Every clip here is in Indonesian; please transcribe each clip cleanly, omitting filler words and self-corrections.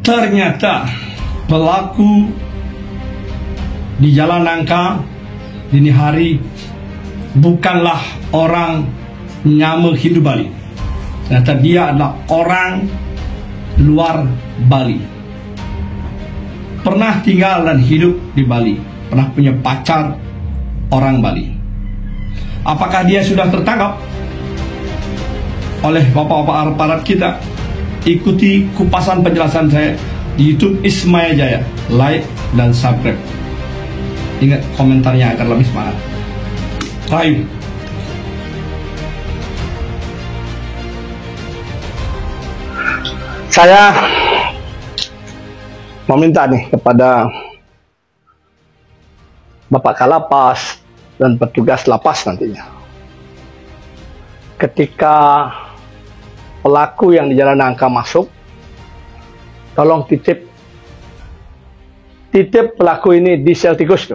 Ternyata pelaku di Jalan Nangka dini hari bukanlah orang Nyame Hindu Bali. Ternyata dia adalah orang luar Bali. Pernah tinggal dan hidup di Bali, pernah punya pacar orang Bali. Apakah dia sudah tertangkap oleh bapak-bapak aparat kita? Ikuti kupasan penjelasan saya di YouTube Ismaya Jaya. Like dan subscribe. Ingat, komentarnya akan lebih semangat. Rayu. Saya meminta nih kepada Bapak Kalapas dan petugas lapas nantinya, ketika pelaku yang di Jalan Nangka masuk, tolong titip pelaku ini di sel tikus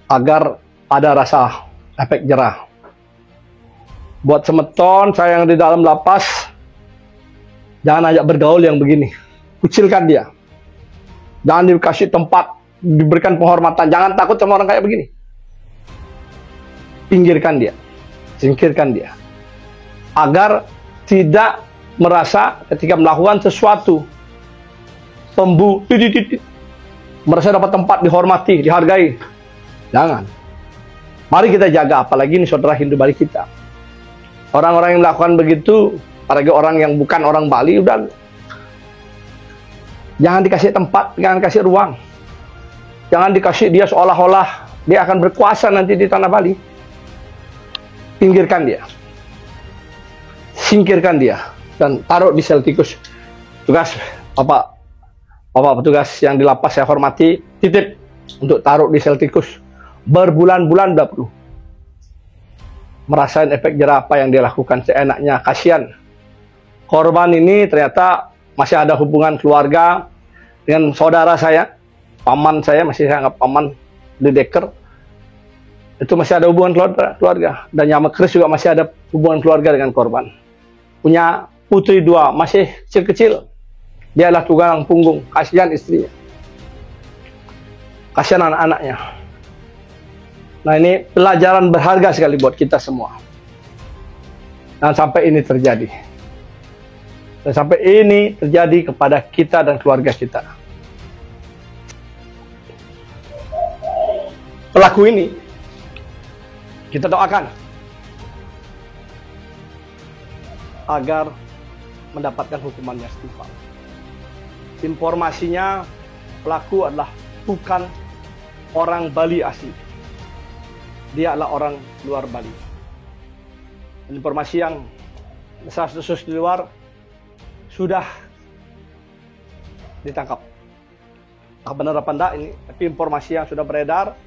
agar ada rasa efek jerah. Buat semeton saya yang di dalam lapas, jangan ajak bergaul yang begini, kucilkan dia, jangan dikasih tempat, diberikan penghormatan, jangan takut sama orang kayak begini. Pinggirkan dia, singkirkan dia, agar tidak merasa ketika melakukan sesuatu merasa dapat tempat, dihormati, dihargai. Jangan. Mari kita jaga, apalagi ini saudara Hindu Bali kita. Orang-orang yang melakukan begitu, apalagi orang yang bukan orang Bali, udah jangan dikasih tempat, jangan kasih ruang, jangan dikasih dia seolah-olah dia akan berkuasa nanti di tanah Bali. Pinggirkan dia, singkirkan dia, dan taruh di sel tikus. Tugas Bapak petugas yang di lapas saya hormati, titip untuk taruh di sel tikus berbulan-bulan, udah perlu merasain efek jerah apa yang dia lakukan seenaknya. Kasihan korban ini, ternyata masih ada hubungan keluarga dengan saudara saya, paman saya, masih saya anggap paman di Deker. Itu masih ada hubungan keluarga. Dan Nyame Kris juga masih ada hubungan keluarga dengan korban. Punya putri 2, masih kecil-kecil. Dia adalah tulang punggung. Kasihan istrinya, kasihan anak-anaknya. Nah, ini pelajaran berharga sekali buat kita semua. Dan sampai ini terjadi. Dan sampai ini terjadi kepada kita dan keluarga kita. Pelaku ini kita doakan agar mendapatkan hukumannya setimpal. Informasinya, pelaku adalah bukan orang Bali asli. Dia adalah orang luar Bali. Informasi yang desas-desus di luar sudah ditangkap. Nah, benar apa enggak ini? Tapi informasi yang sudah beredar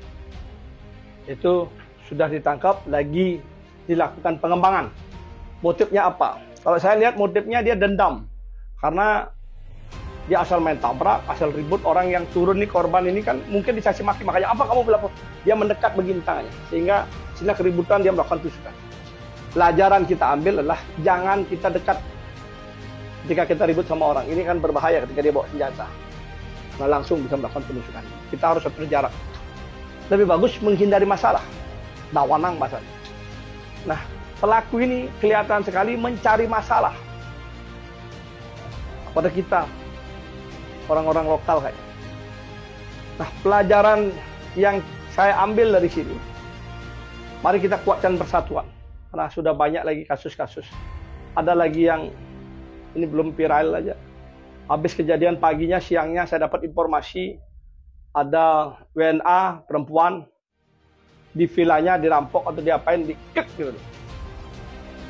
itu sudah ditangkap, lagi dilakukan pengembangan. Motifnya apa? Kalau saya lihat motifnya dia dendam. Karena dia asal main tabrak, asal ribut. Orang yang turun nih, korban ini kan mungkin dicaci maki, makanya apa kamu berlaku? Dia mendekat begini tangannya, sehingga keributan dia melakukan tusukan. Pelajaran kita ambil adalah jangan kita dekat ketika kita ribut sama orang. Ini kan berbahaya ketika dia bawa senjata. Nah, langsung bisa melakukan penusukan. Kita harus atur jarak. Lebih bagus menghindari masalah. Dawanang bahasanya. Nah, pelaku ini kelihatan sekali mencari masalah pada kita, orang-orang lokal kayak. Nah, pelajaran yang saya ambil dari sini, mari kita kuatkan persatuan. Karena sudah banyak lagi kasus-kasus. Ada lagi yang ini belum viral aja. Habis kejadian paginya, siangnya saya dapat informasi ada WNA perempuan di vilanya dirampok atau diapain, dikek gitu.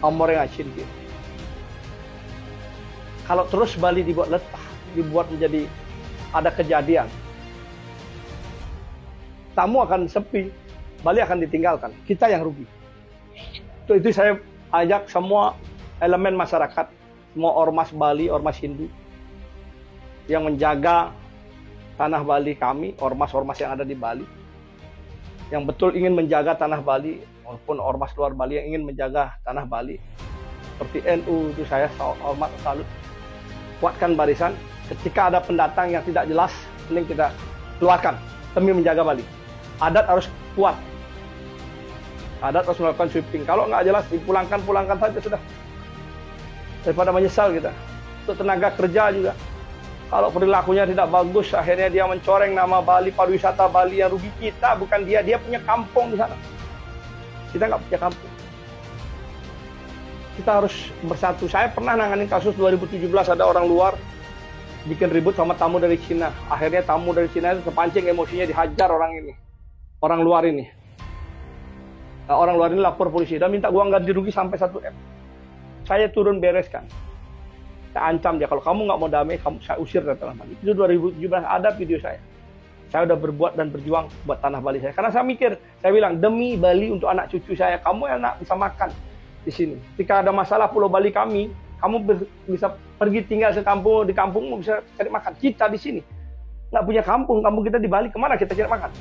Amor yang acin gitu. Kalau terus Bali dibuat letah, dibuat menjadi ada kejadian, tamu akan sepi, Bali akan ditinggalkan, kita yang rugi. Itu saya ajak semua elemen masyarakat, semua ormas Bali, ormas Hindu yang menjaga tanah Bali kami, ormas-ormas yang ada di Bali, yang betul ingin menjaga tanah Bali, maupun ormas luar Bali yang ingin menjaga tanah Bali, seperti NU itu saya hormat salut. kuatkan barisan. Ketika ada pendatang yang tidak jelas, mending kita keluarkan demi menjaga Bali. Adat harus kuat. Adat harus melakukan sweeping. Kalau nggak jelas, dipulangkan saja sudah. Daripada menyesal kita. Untuk tenaga kerja juga. Kalau perilakunya tidak bagus, akhirnya dia mencoreng nama Bali, pariwisata Bali, yang rugi kita, bukan dia. Dia punya kampung di sana. Kita nggak punya kampung. Kita harus bersatu. Saya pernah nanganin kasus 2017, ada orang luar bikin ribut sama tamu dari Cina. Akhirnya tamu dari Cina itu terpancing emosinya, dihajar orang ini. Orang luar ini. Nah, orang luar ini lapor polisi dan minta uang ganti rugi sampai 1 M. Saya turun bereskan. Saya ancam dia, kalau kamu nggak mau damai, saya usir dari Tanah Bali. Itu 2017, ada video saya. Saya udah berbuat dan berjuang buat Tanah Bali saya. Karena saya mikir, saya bilang, demi Bali untuk anak cucu saya, kamu enak bisa makan di sini. Ketika ada masalah Pulau Bali kami, kamu bisa pergi tinggal di kampungmu bisa cari makan. Kita di sini nggak punya kampung kita di Bali, kemana kita cari makan?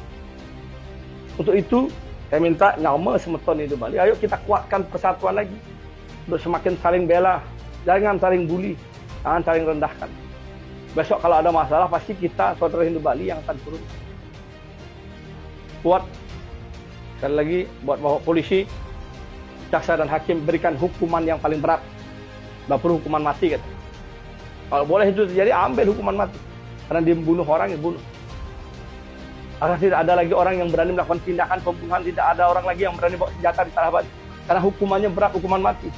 Untuk itu, saya minta Nyama Semeton itu Bali, ayo kita kuatkan persatuan lagi. Untuk semakin saling bela, jangan saling bully, jangan saling rendahkan. Besok kalau ada masalah, pasti kita, saudara Hindu Bali, yang akan turun. Kuat. Sekali lagi, buat bawa polisi, jaksa dan hakim berikan hukuman yang paling berat. Nggak perlu hukuman mati, gitu. Kalau boleh itu terjadi, ambil hukuman mati. Karena dia membunuh orang, ya bunuh. Agar tidak ada lagi orang yang berani melakukan tindakan pembunuhan, tidak ada orang lagi yang berani bawa senjata di Tanah Bali. Karena hukumannya berat, hukuman mati.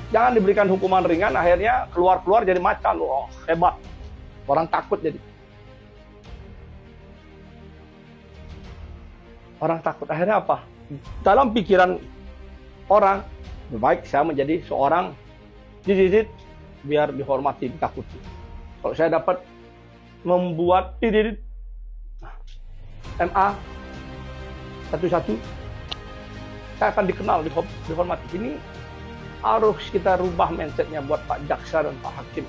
Jangan diberikan hukuman ringan, akhirnya keluar jadi macan. Oh, hebat. Orang takut jadi. Orang takut. Akhirnya apa? Dalam pikiran orang, lebih baik saya menjadi seorang dididit biar dihormati, ditakuti. Kalau saya dapat membuat dididit MA 11, saya akan dikenal, dihormati. Ini harus kita rubah mindsetnya buat Pak Jaksa dan Pak Hakim.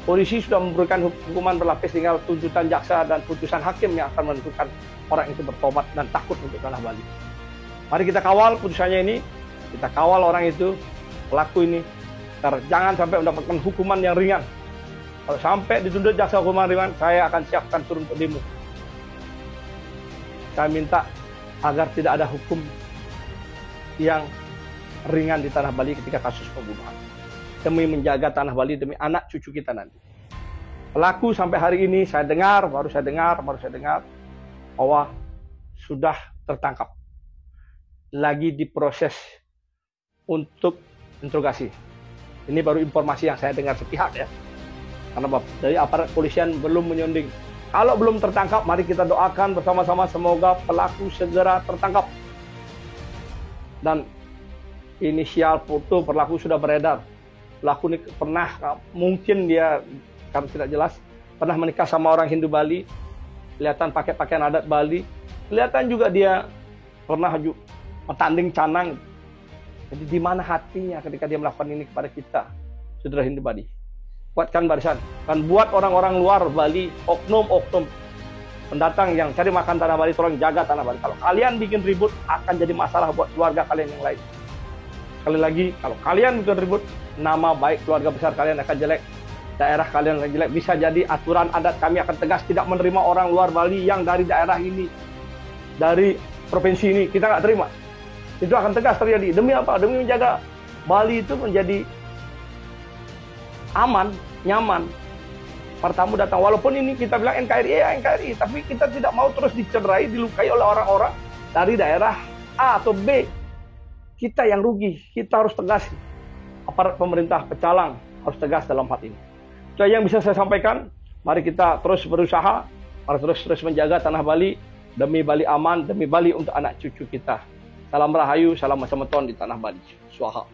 Polisi sudah memberikan hukuman berlapis, tinggal tuntutan jaksa dan putusan hakim yang akan menentukan orang itu bertobat dan takut untuk Tanah Bali. Mari kita kawal putusannya ini, kita kawal orang itu, pelaku ini, agar jangan sampai mendapatkan hukuman yang ringan. Kalau sampai dituntut jaksa hukuman ringan, saya akan siapkan turun ke demo. Saya minta agar tidak ada hukum yang ringan di Tanah Bali ketika kasus pembunuhan. Demi menjaga Tanah Bali, demi anak cucu kita nanti. Pelaku sampai hari ini baru saya dengar bahwa sudah tertangkap. Lagi diproses untuk interogasi. Ini baru informasi yang saya dengar sepihak ya. Karena dari aparat polisian belum menyonding. Kalau belum tertangkap, mari kita doakan bersama-sama semoga pelaku segera tertangkap. Dan inisial foto pelaku sudah beredar. Pelaku ini pernah, mungkin dia karena tidak jelas, pernah menikah sama orang Hindu Bali. Kelihatan pakai pakaian adat Bali. Kelihatan juga dia pernah tanding canang. Jadi di mana hatinya ketika dia melakukan ini kepada kita, saudara Hindu Bali? Kuatkan barisan. Dan buat orang-orang luar Bali, oknum-oknum pendatang yang cari makan Tanah Bali, tolong jaga Tanah Bali. Kalau kalian bikin ribut, akan jadi masalah buat keluarga kalian yang lain. Sekali lagi, kalau kalian bikin ribut, nama baik keluarga besar kalian akan jelek. Daerah kalian akan jelek. Bisa jadi aturan adat kami akan tegas, tidak menerima orang luar Bali yang dari daerah ini, dari provinsi ini, kita nggak terima. Itu akan tegas terjadi. Demi apa? Demi menjaga Bali itu menjadi aman, nyaman. Para tamu datang, walaupun ini kita bilang NKRI, ya NKRI, tapi kita tidak mau terus dicederai, dilukai oleh orang-orang dari daerah A atau B. Kita yang rugi, kita harus tegas. Aparat pemerintah Pecalang harus tegas dalam hal ini. Itu yang bisa saya sampaikan. Mari kita terus berusaha, mari terus menjaga Tanah Bali, demi Bali aman, demi Bali untuk anak cucu kita. Salam Rahayu, salam Semeton di Tanah Bali. Swaha.